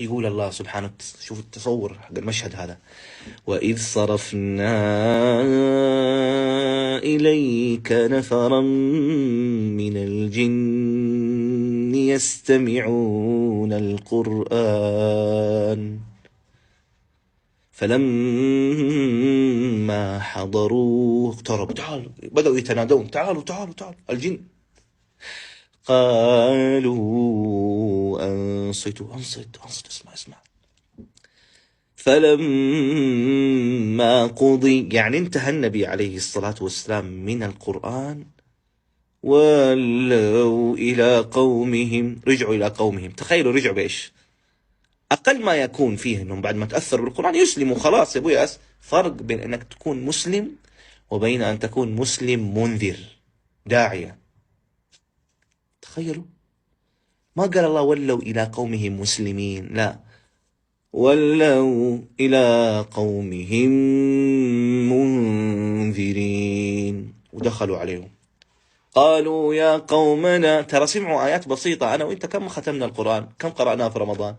يقول الله سبحانه، شوف التصور حق المشهد هذا: وإذ صرفنا إليك نفرا من الجن يستمعون القرآن فلما حضروه اقتربوا، تعالوا، بدأوا يتنادون: تعالوا تعالوا تعالوا الجن. قالوا أنصتوا، أنصت أنصت، اسمع اسمع. فلما قضي، يعني انتهى النبي عليه الصلاة والسلام من القرآن، ولوا إلى قومهم، رجعوا إلى قومهم. تخيلوا رجعوا بإيش؟ أقل ما يكون فيه أنهم بعد ما تأثروا بالقرآن يسلموا خلاص يا أبوي. فرق بين أنك تكون مسلم وبين أن تكون مسلم منذر داعية. تخيلوا، ما قال الله ولوا إلى قومهم مسلمين، لا، ولوا إلى قومهم منذرين، ودخلوا عليهم. قالوا يا قومنا، ترى سمعوا آيات بسيطة. أنا وإنت كم ختمنا القرآن؟ كم قرأناه في رمضان؟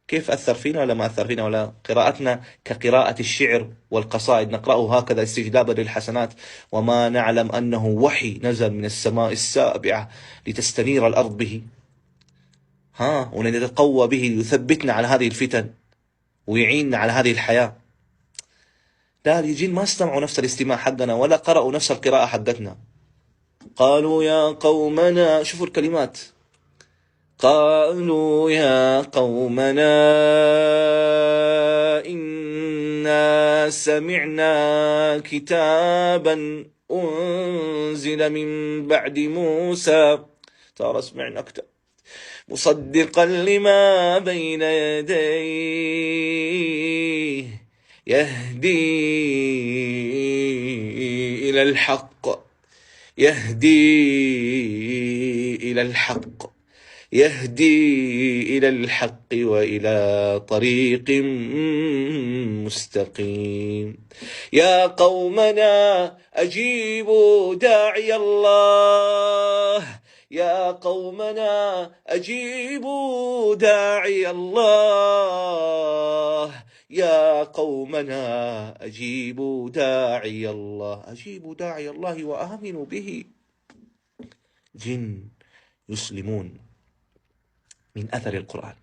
كيف أثر فينا ولا ما أثر فينا؟ ولا قراءتنا كقراءة الشعر والقصائد، نقرأه هكذا استجلابا للحسنات، وما نعلم أنه وحي نزل من السماء السابعة لتستنير الأرض به، ونتقوى به ليثبتنا على هذه الفتن ويعيننا على هذه الحياة. لا، الجن ما استمعوا نفس الاستماع حقنا ولا قرأوا نفس القراءة حقتنا. قالوا يا قومنا، شوفوا الكلمات: قالوا يا قومنا إنا سمعنا كتابا أنزل من بعد موسى، ترى سمعنا كتاب مصدقا لما بين يديه يهدي إلى الحق، يهدي إلى الحق، يهدي إلى الحق وإلى طريق مستقيم. يا قومنا أجيبوا داعي الله، يا قومنا أجيبوا داعي الله، يا قومنا أجيبوا داعي الله، أجيبوا داعي الله وآمنوا به. جن يسلمون من أثر القرآن.